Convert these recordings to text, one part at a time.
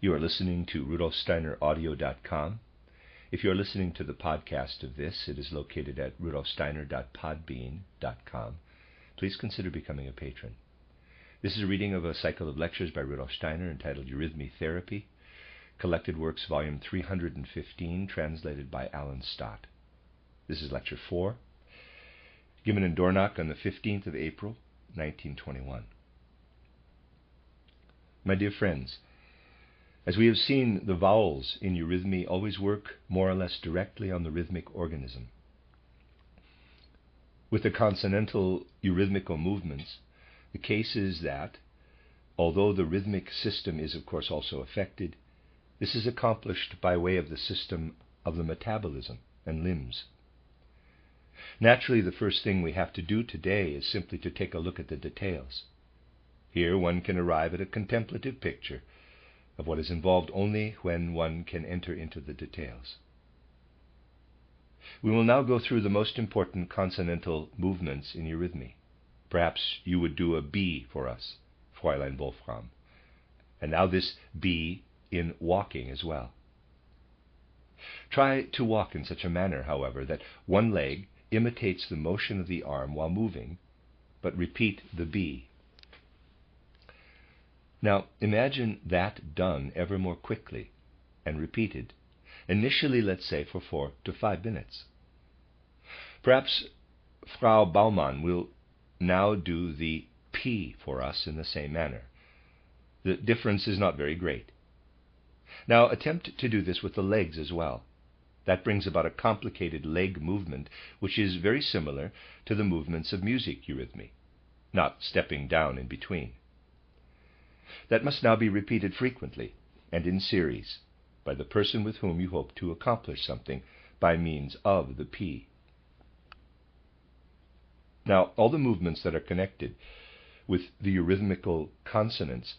You are listening to RudolfSteinerAudio.com. If you are listening to the podcast of this, it is located at rudolfsteiner.podbean.com. Please consider becoming a patron. This is a reading of a cycle of lectures by Rudolf Steiner entitled Eurythmy Therapy, Collected Works, Volume 315, translated by Alan Stott. This is Lecture 4, given in Dornach on the 15th of April, 1921. My dear friends, as we have seen, the vowels in eurythmy always work more or less directly on the rhythmic organism. With the consonantal eurythmical movements, the case is that, although the rhythmic system is of course also affected, this is accomplished by way of the system of the metabolism and limbs. Naturally, the first thing we have to do today is simply to take a look at the details. Here one can arrive at a contemplative picture of what is involved only when one can enter into the details. We will now go through the most important consonantal movements in eurythmy. Perhaps you would do a B for us, Fräulein Wolfram. And now this B in walking as well. Try to walk in such a manner, however, that one leg imitates the motion of the arm while moving, but repeat the B. Now, imagine that done ever more quickly and repeated, initially, let's say, for 4 to 5 minutes. Perhaps Frau Baumann will now do the P for us in the same manner. The difference is not very great. Now, attempt to do this with the legs as well. That brings about a complicated leg movement, which is very similar to the movements of music eurythmy, not stepping down in between. That must now be repeated frequently and in series by the person with whom you hope to accomplish something by means of the P. Now, all the movements that are connected with the eurythmical consonants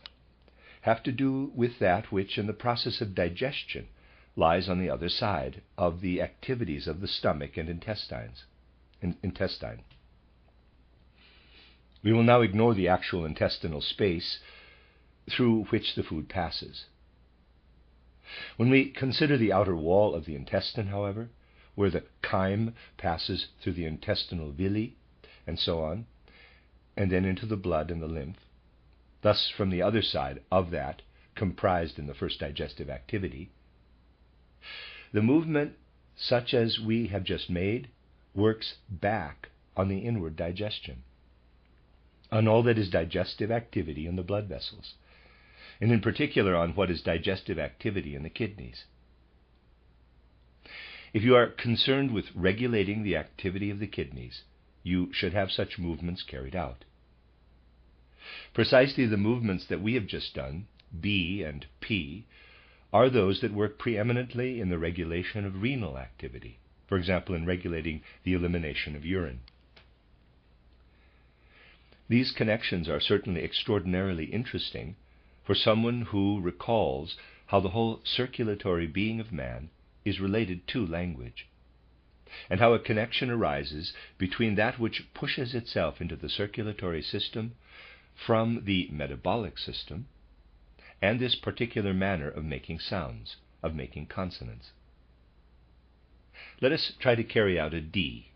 have to do with that which, in the process of digestion, lies on the other side of the activities of the stomach and intestine. We will now ignore the actual intestinal space through which the food passes. When we consider the outer wall of the intestine, however, where the chyme passes through the intestinal villi, and so on, and then into the blood and the lymph, thus from the other side of that comprised in the first digestive activity, the movement, such as we have just made, works back on the inward digestion, on all that is digestive activity in the blood vessels, and in particular on what is digestive activity in the kidneys. If you are concerned with regulating the activity of the kidneys, you should have such movements carried out. Precisely the movements that we have just done, B and P, are those that work preeminently in the regulation of renal activity, for example, in regulating the elimination of urine. These connections are certainly extraordinarily interesting for someone who recalls how the whole circulatory being of man is related to language, and how a connection arises between that which pushes itself into the circulatory system from the metabolic system and this particular manner of making sounds, of making consonants. Let us try to carry out a D.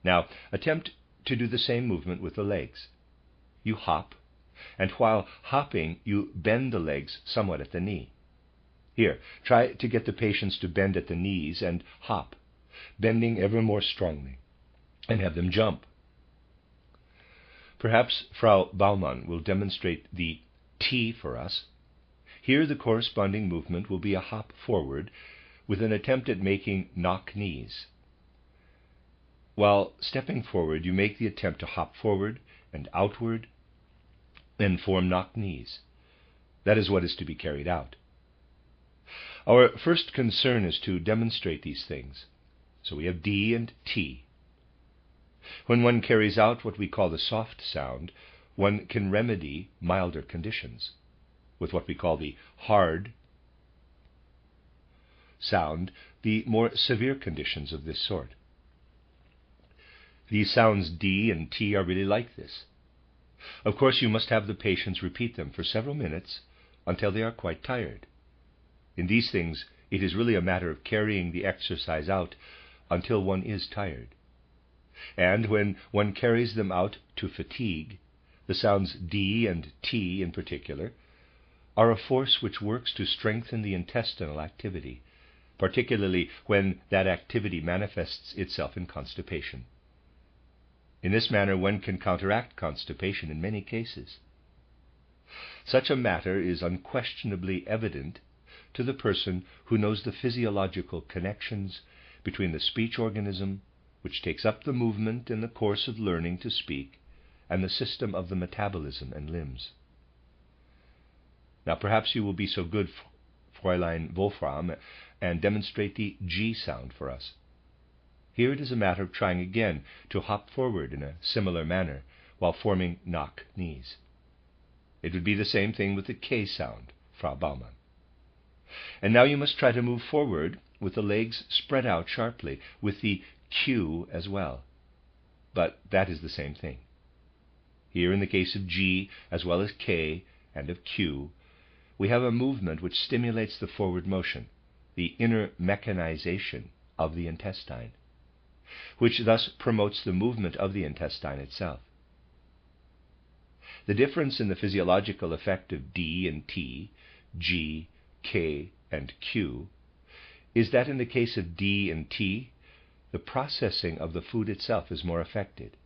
Now, attempt to do the same movement with the legs. You hop, and while hopping, you bend the legs somewhat at the knee. Here, try to get the patients to bend at the knees and hop, bending ever more strongly, and have them jump. Perhaps Frau Baumann will demonstrate the T for us. Here the corresponding movement will be a hop forward with an attempt at making knock knees. While stepping forward, you make the attempt to hop forward and outward and form knock knees. That is what is to be carried out. Our first concern is to demonstrate these things. So we have D and T. When one carries out what we call the soft sound, one can remedy milder conditions. With what we call the hard sound, the more severe conditions of this sort. These sounds D and T are really like this. Of course, you must have the patients repeat them for several minutes until they are quite tired. In these things, it is really a matter of carrying the exercise out until one is tired. And when one carries them out to fatigue, the sounds D and T in particular are a force which works to strengthen the intestinal activity, particularly when that activity manifests itself in constipation. In this manner, one can counteract constipation in many cases. Such a matter is unquestionably evident to the person who knows the physiological connections between the speech organism, which takes up the movement in the course of learning to speak, and the system of the metabolism and limbs. Now perhaps you will be so good, Fräulein Wolfram, and demonstrate the G sound for us. Here it is a matter of trying again to hop forward in a similar manner while forming knock knees. It would be the same thing with the K sound, Frau Baumann. And now you must try to move forward with the legs spread out sharply, with the Q as well. But that is the same thing. Here in the case of G as well as K and of Q, we have a movement which stimulates the forward motion, the inner mechanization of the intestine, which thus promotes the movement of the intestine itself. The difference in the physiological effect of D and T, G, K, and Q is that in the case of D and T, the processing of the food itself is more affected,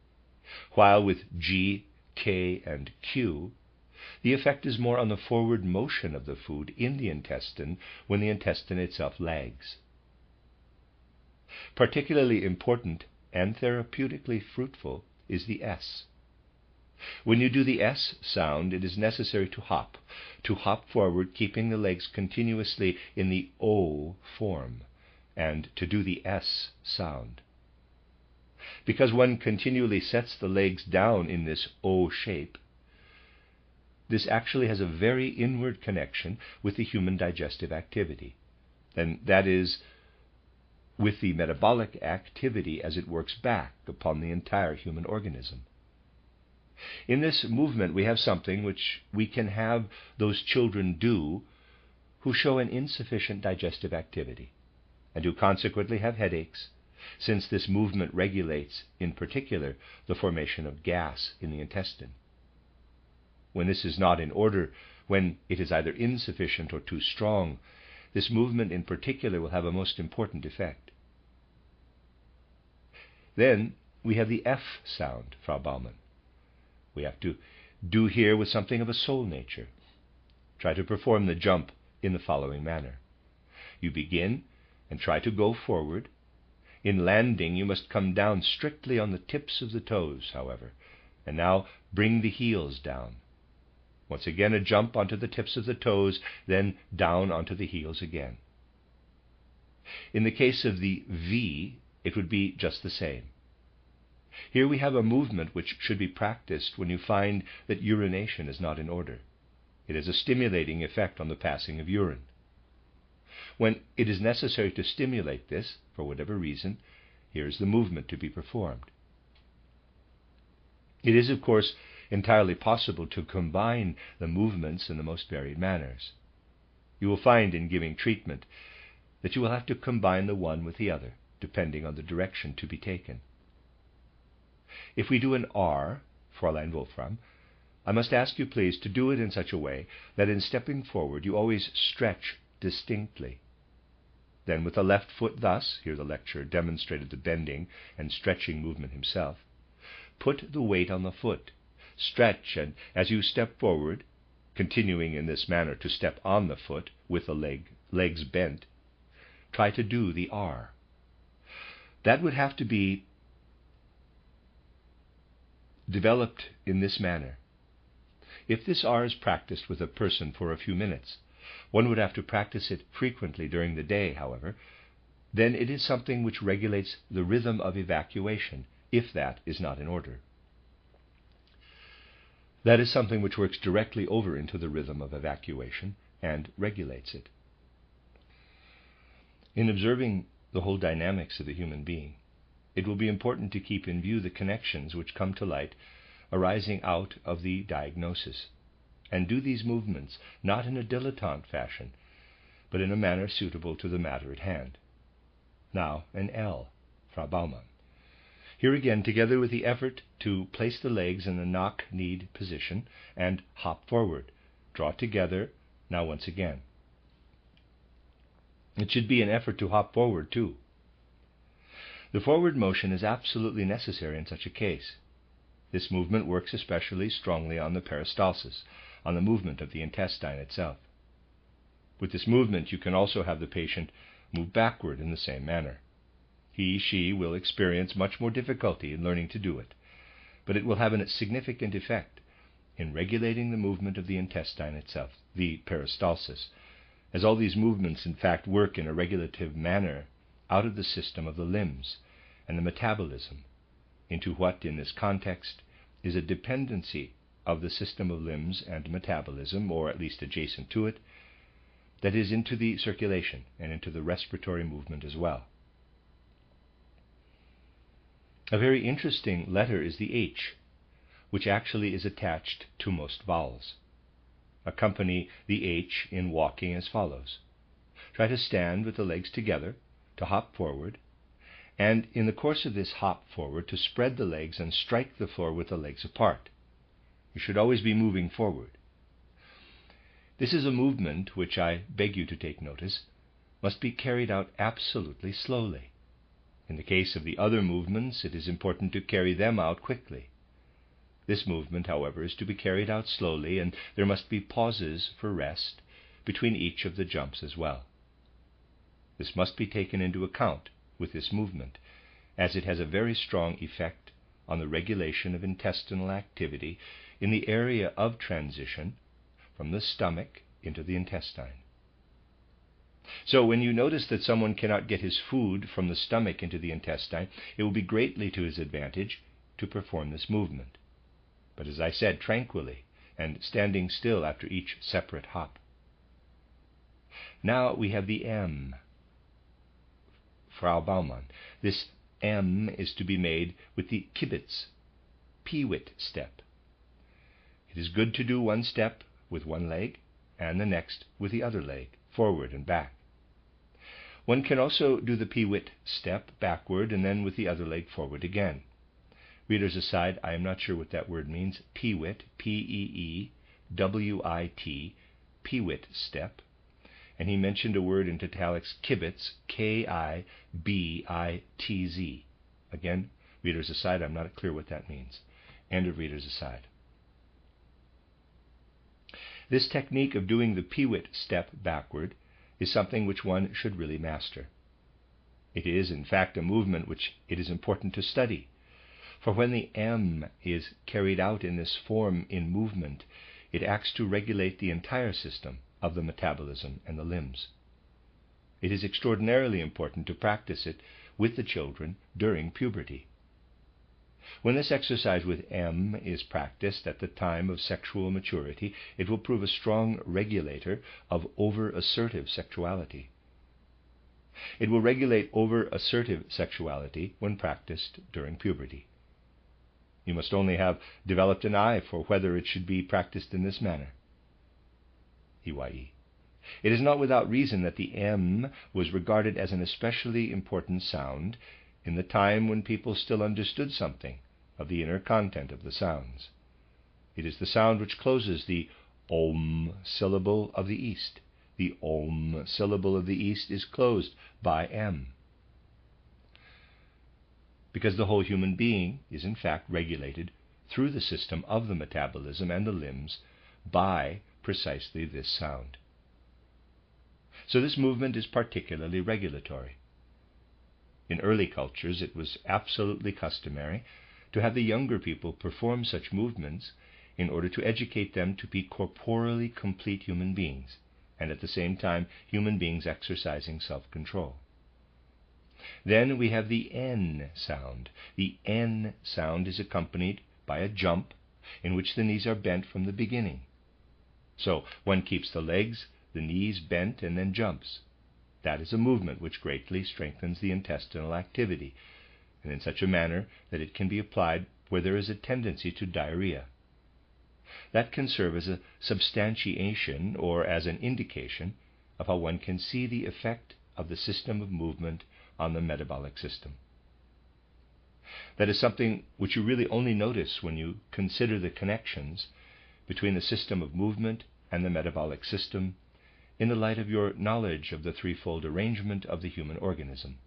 while with G, K, and Q, the effect is more on the forward motion of the food in the intestine when the intestine itself lags. Particularly important and therapeutically fruitful is the S. When you do the S sound, it is necessary to hop forward, keeping the legs continuously in the O form, and to do the S sound. Because one continually sets the legs down in this O shape, this actually has a very inward connection with the human digestive activity, and that is, with the metabolic activity as it works back upon the entire human organism. In this movement we have something which we can have those children do who show an insufficient digestive activity, and who consequently have headaches, since this movement regulates, in particular, the formation of gas in the intestine. When this is not in order, when it is either insufficient or too strong, this movement in particular will have a most important effect. Then we have the F sound, Frau Baumann. We have to do here with something of a soul nature. Try to perform the jump in the following manner. You begin and try to go forward. In landing, you must come down strictly on the tips of the toes, however, and now bring the heels down. Once again a jump onto the tips of the toes, then down onto the heels again. In the case of the V, it would be just the same. Here we have a movement which should be practiced when you find that urination is not in order. It has a stimulating effect on the passing of urine. When it is necessary to stimulate this, for whatever reason, here is the movement to be performed. It is, of course, entirely possible to combine the movements in the most varied manners. You will find in giving treatment that you will have to combine the one with the other, depending on the direction to be taken. If we do an R, Fräulein Wolfram, I must ask you please to do it in such a way that in stepping forward you always stretch distinctly. Then with the left foot thus, here the lecturer demonstrated the bending and stretching movement himself, put the weight on the foot, stretch, and as you step forward, continuing in this manner to step on the foot with the legs bent, try to do the R. That would have to be developed in this manner. If this R is practiced with a person for a few minutes, one would have to practice it frequently during the day, however, then it is something which regulates the rhythm of evacuation, if that is not in order. That is something which works directly over into the rhythm of evacuation and regulates it. In observing the whole dynamics of the human being, it will be important to keep in view the connections which come to light arising out of the diagnosis, and do these movements not in a dilettante fashion, but in a manner suitable to the matter at hand. Now an L, Frau Baumann. Here again, together with the effort to place the legs in the knock-kneed position and hop forward, draw together, now once again. It should be an effort to hop forward too. The forward motion is absolutely necessary in such a case. This movement works especially strongly on the peristalsis, on the movement of the intestine itself. With this movement, you can also have the patient move backward in the same manner. She will experience much more difficulty in learning to do it, but it will have a significant effect in regulating the movement of the intestine itself, the peristalsis, as all these movements in fact work in a regulative manner out of the system of the limbs and the metabolism, into what in this context is a dependency of the system of limbs and metabolism, or at least adjacent to it, that is into the circulation and into the respiratory movement as well. A very interesting letter is the H, which actually is attached to most vowels. Accompany the H in walking as follows. Try to stand with the legs together, to hop forward, and in the course of this hop forward to spread the legs and strike the floor with the legs apart. You should always be moving forward. This is a movement which, I beg you to take notice, must be carried out absolutely slowly. In the case of the other movements, it is important to carry them out quickly. This movement, however, is to be carried out slowly, and there must be pauses for rest between each of the jumps as well. This must be taken into account with this movement, as it has a very strong effect on the regulation of intestinal activity in the area of transition from the stomach into the intestine. So when you notice that someone cannot get his food from the stomach into the intestine, it will be greatly to his advantage to perform this movement. But as I said, tranquilly and standing still after each separate hop. Now we have the M, Frau Baumann. This M is to be made with the Kibitz, Peewit step. It is good to do one step with one leg and the next with the other leg, forward and back. One can also do the Peewit step backward and then with the other leg forward again. Readers aside, I am not sure what that word means. Peewit, P-E-E-W-I-T, Peewit step. And he mentioned a word in italics, kibitz, K-I-B-I-T-Z. Again, readers aside, I'm not clear what that means. End of readers aside. This technique of doing the Peewit step backward is something which one should really master. It is, in fact, a movement which it is important to study. For when the M is carried out in this form in movement, it acts to regulate the entire system of the metabolism and the limbs. It is extraordinarily important to practice it with the children during puberty. When this exercise with M is practiced at the time of sexual maturity, it will prove a strong regulator of over-assertive sexuality. It will regulate over-assertive sexuality when practiced during puberty. You must only have developed an eye for whether it should be practiced in this manner. EYE. It is not without reason that the M was regarded as an especially important sound in the time when people still understood something of the inner content of the sounds. It is the sound which closes the Om syllable of the East. The Om syllable of the East is closed by M. Because the whole human being is in fact regulated through the system of the metabolism and the limbs by precisely this sound. So this movement is particularly regulatory. In early cultures, it was absolutely customary to have the younger people perform such movements in order to educate them to be corporally complete human beings, and at the same time human beings exercising self-control. Then we have the N sound. The N sound is accompanied by a jump in which the knees are bent from the beginning. So one keeps the legs, the knees bent, and then jumps. That is a movement which greatly strengthens the intestinal activity, and in such a manner that it can be applied where there is a tendency to diarrhea. That can serve as a substantiation or as an indication of how one can see the effect of the system of movement on the metabolic system. That is something which you really only notice when you consider the connections between the system of movement and the metabolic system in the light of your knowledge of the threefold arrangement of the human organism.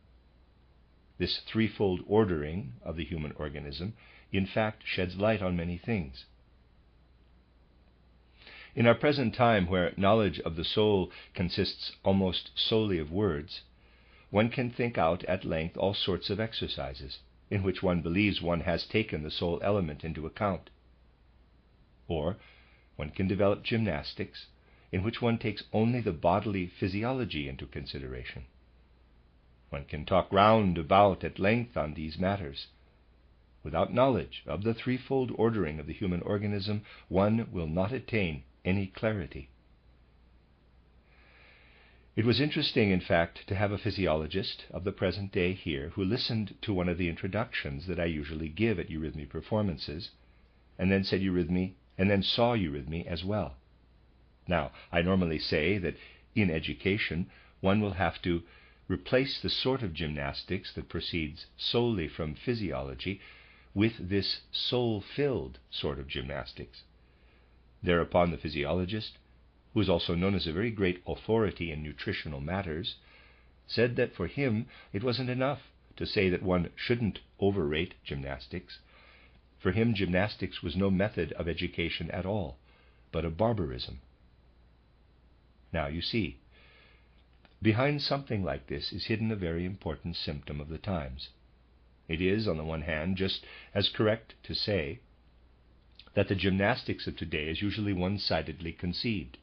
This threefold ordering of the human organism, in fact, sheds light on many things. In our present time, where knowledge of the soul consists almost solely of words, one can think out at length all sorts of exercises in which one believes one has taken the soul element into account. Or one can develop gymnastics in which one takes only the bodily physiology into consideration. One can talk round about at length on these matters. Without knowledge of the threefold ordering of the human organism, one will not attain any clarity. It was interesting, in fact, to have a physiologist of the present day here who listened to one of the introductions that I usually give at Eurythmy performances, and then said Eurythmy, and then saw Eurythmy as well. Now, I normally say that in education one will have to replace the sort of gymnastics that proceeds solely from physiology with this soul-filled sort of gymnastics. Thereupon the physiologist, who is also known as a very great authority in nutritional matters, said that for him it wasn't enough to say that one shouldn't overrate gymnastics. For him, gymnastics was no method of education at all, but a barbarism. Now, you see, behind something like this is hidden a very important symptom of the times. It is, on the one hand, just as correct to say that the gymnastics of today is usually one-sidedly conceived,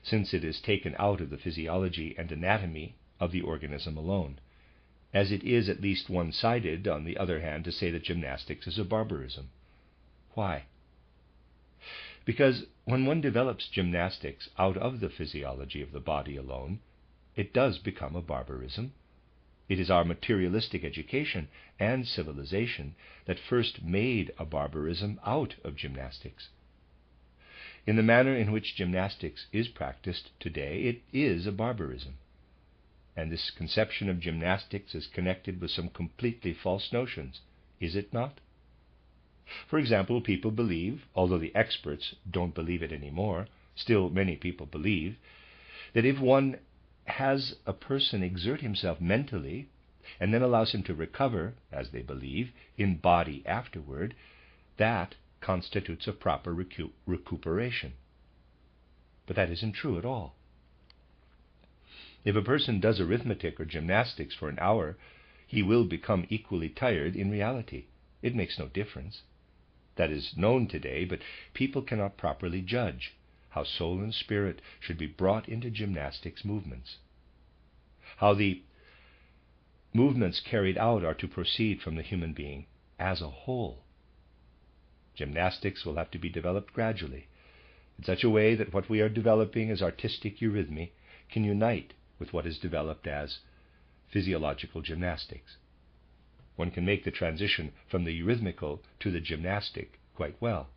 since it is taken out of the physiology and anatomy of the organism alone, as it is at least one-sided, on the other hand, to say that gymnastics is a barbarism. Why? Because when one develops gymnastics out of the physiology of the body alone, it does become a barbarism. It is our materialistic education and civilization that first made a barbarism out of gymnastics. In the manner in which gymnastics is practiced today, it is a barbarism. And this conception of gymnastics is connected with some completely false notions, is it not? For example, people believe, although the experts don't believe it anymore, still many people believe, that if one has a person exert himself mentally and then allows him to recover, as they believe, in body afterward, that constitutes a proper recuperation. But that isn't true at all. If a person does arithmetic or gymnastics for an hour, he will become equally tired in reality. It makes no difference. That is known today, but people cannot properly judge how soul and spirit should be brought into gymnastics movements. How the movements carried out are to proceed from the human being as a whole. Gymnastics will have to be developed gradually, in such a way that what we are developing as artistic eurythmy can unite with what is developed as physiological gymnastics. One can make the transition from the eurythmical to the gymnastic quite well.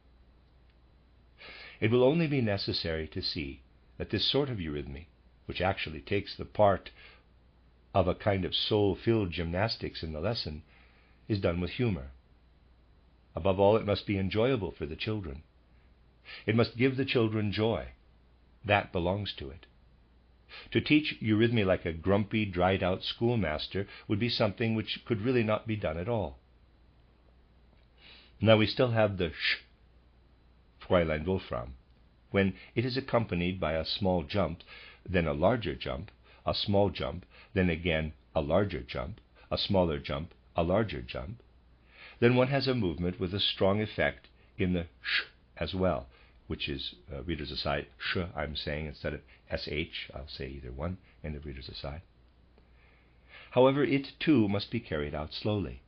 It will only be necessary to see that this sort of eurythmy, which actually takes the part of a kind of soul-filled gymnastics in the lesson, is done with humor. Above all, it must be enjoyable for the children. It must give the children joy. That belongs to it. To teach eurythmy like a grumpy, dried-out schoolmaster would be something which could really not be done at all. Now we still have the sh, Fräulein Wolfram, when it is accompanied by a small jump, then a larger jump, a small jump, then again a larger jump, a smaller jump, a larger jump. Then one has a movement with a strong effect in the sh as well, which is, readers aside, sh I'm saying instead of sh, I'll say either one, and the readers aside. However, it too must be carried out slowly.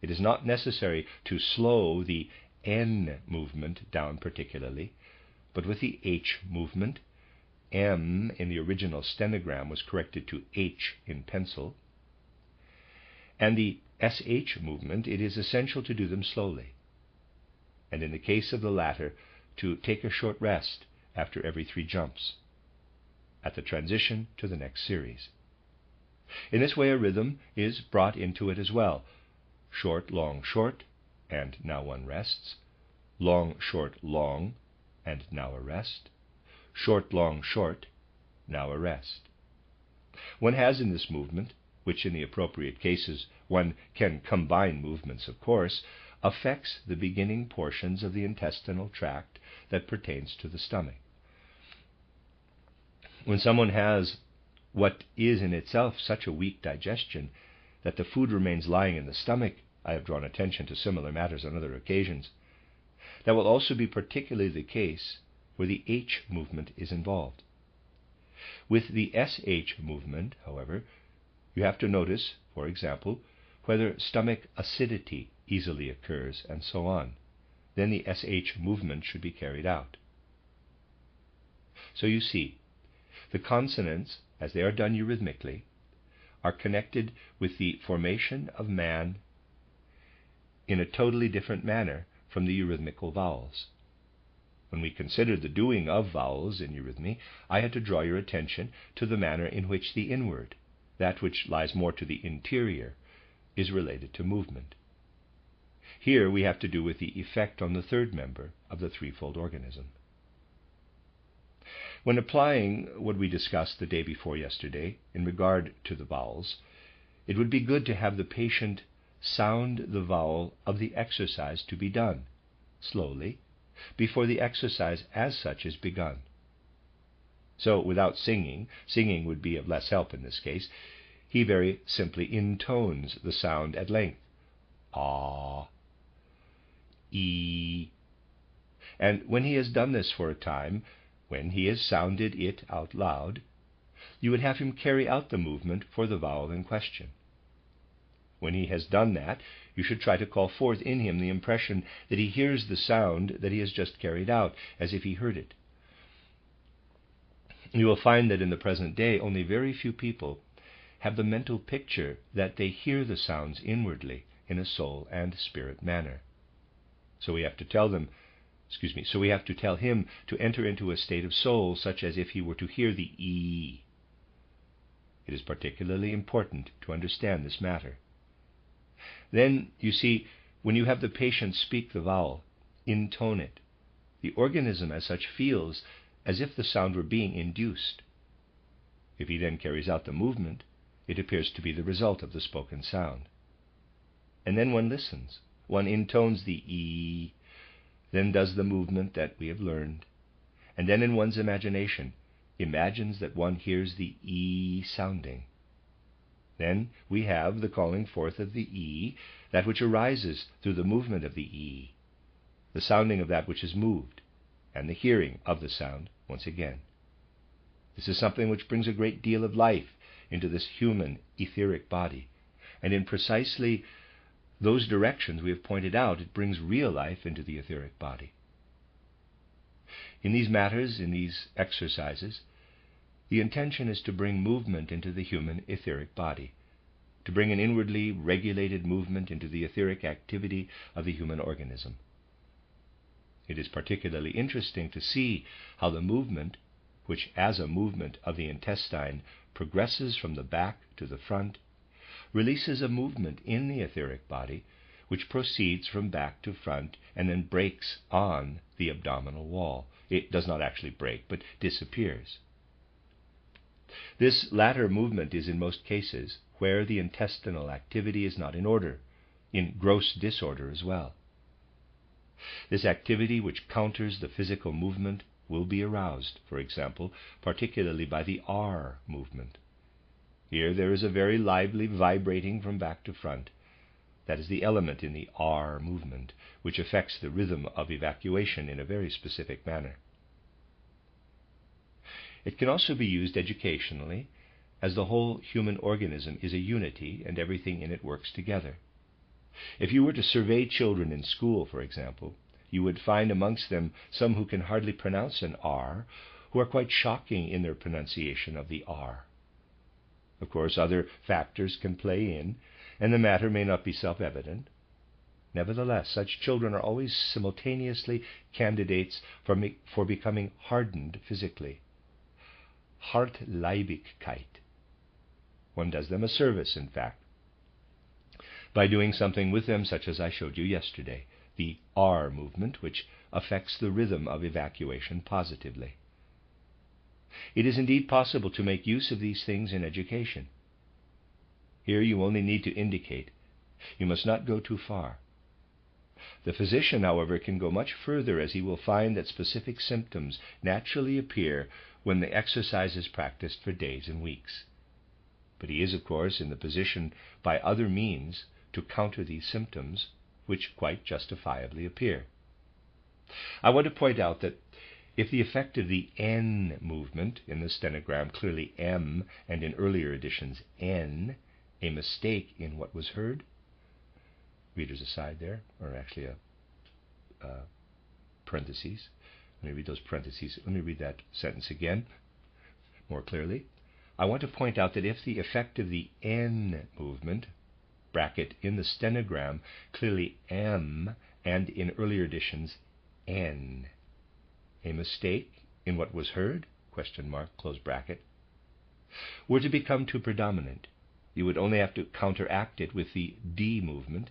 It is not necessary to slow the N movement down particularly, but with the H movement, M in the original stenogram was corrected to H in pencil, and the SH movement, it is essential to do them slowly, and in the case of the latter, to take a short rest after every 3 jumps. at the transition to the next series. In this way, a rhythm is brought into it as well. Short, long, short, and now one rests. Long, short, long, and now a rest. Short, long, short, now a rest. One has in this movement, which in the appropriate cases one can combine movements, of course, affects the beginning portions of the intestinal tract that pertains to the stomach. When someone has what is in itself such a weak digestion that the food remains lying in the stomach, I have drawn attention to similar matters on other occasions, that will also be particularly the case where the H movement is involved. With the SH movement, however, you have to notice, for example, whether stomach acidity easily occurs, and so on. Then the SH movement should be carried out. So you see, the consonants, as they are done eurythmically, are connected with the formation of man in a totally different manner from the eurythmical vowels. When we considered the doing of vowels in eurythmy, I had to draw your attention to the manner in which the inward, that which lies more to the interior, is related to movement. Here we have to do with the effect on the third member of the threefold organism. When applying what we discussed the day before yesterday in regard to the vowels, it would be good to have the patient sound the vowel of the exercise to be done, slowly, before the exercise as such is begun. So without singing would be of less help in this case, he very simply intones the sound at length. Ah, E. And when he has done this for a time, when he has sounded it out loud, you would have him carry out the movement for the vowel in question. When he has done that, you should try to call forth in him the impression that he hears the sound that he has just carried out, as if he heard it. You will find that in the present day only very few people have the mental picture that they hear the sounds inwardly in a soul and spirit manner. So we have to tell him to enter into a state of soul such as if he were to hear the E. It is particularly important to understand this matter. Then, you see, when you have the patient speak the vowel, intone it, the organism as such feels as if the sound were being induced. If he then carries out the movement, it appears to be the result of the spoken sound. And then one listens, one intones the E, then does the movement that we have learned, and then in one's imagination imagines that one hears the E sounding. Then we have the calling forth of the E, that which arises through the movement of the E, the sounding of that which is moved, and the hearing of the sound once again. This is something which brings a great deal of life into this human etheric body, and in precisely those directions we have pointed out, it brings real life into the etheric body. In these matters, in these exercises, the intention is to bring movement into the human etheric body, to bring an inwardly regulated movement into the etheric activity of the human organism. It is particularly interesting to see how the movement, which as a movement of the intestine progresses from the back to the front, releases a movement in the etheric body which proceeds from back to front and then breaks on the abdominal wall. It does not actually break, but disappears. This latter movement is in most cases where the intestinal activity is not in order, in gross disorder as well. This activity which counters the physical movement will be aroused, for example, particularly by the R movement. Here there is a very lively vibrating from back to front. That is the element in the R movement, which affects the rhythm of evacuation in a very specific manner. It can also be used educationally, as the whole human organism is a unity and everything in it works together. If you were to survey children in school, for example, you would find amongst them some who can hardly pronounce an R, who are quite shocking in their pronunciation of the R. Of course, other factors can play in, and the matter may not be self-evident. Nevertheless, such children are always simultaneously candidates for becoming hardened physically. Hartleibigkeit. One does them a service, in fact, by doing something with them such as I showed you yesterday, the R movement, which affects the rhythm of evacuation positively. It is indeed possible to make use of these things in education. Here you only need to indicate. You must not go too far. The physician, however, can go much further, as he will find that specific symptoms naturally appear when the exercise is practiced for days and weeks. But he is, of course, in the position by other means to counter these symptoms, which quite justifiably appear. I want to point out that if the effect of the N movement, in the stenogram clearly M, and in earlier editions N, a mistake in what was heard, readers aside there, or actually a parentheses. Let me read those parentheses. Let me read that sentence again more clearly. I want to point out that if the effect of the N movement, bracket, in the stenogram clearly M, and in earlier editions N, a mistake in what was heard, question mark, close bracket, were to become too predominant, you would only have to counteract it with the D movement,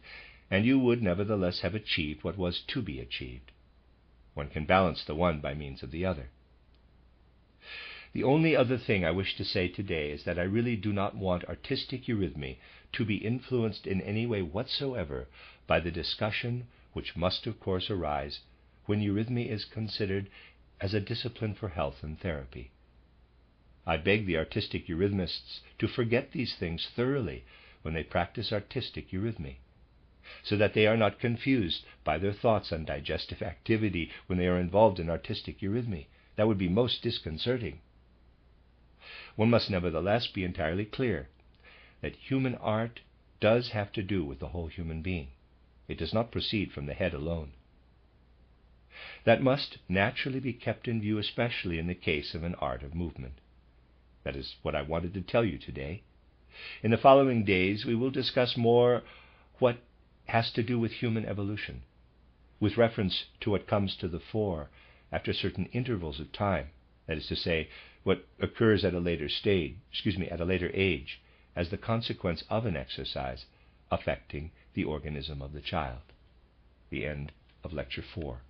and you would nevertheless have achieved what was to be achieved. One can balance the one by means of the other. The only other thing I wish to say today is that I really do not want artistic eurythmy to be influenced in any way whatsoever by the discussion which must of course arise when eurythmy is considered as a discipline for health and therapy. I beg the artistic eurythmists to forget these things thoroughly when they practice artistic eurythmy, so that they are not confused by their thoughts on digestive activity when they are involved in artistic eurythmy. That would be most disconcerting. One must nevertheless be entirely clear that human art does have to do with the whole human being. It does not proceed from the head alone. That must naturally be kept in view, especially in the case of an art of movement. That is what I wanted to tell you today. In the following days we will discuss more what has to do with human evolution, with reference to what comes to the fore after certain intervals of time, that is to say, what occurs at a later age, as the consequence of an exercise affecting the organism of the child. The end of Lecture 4.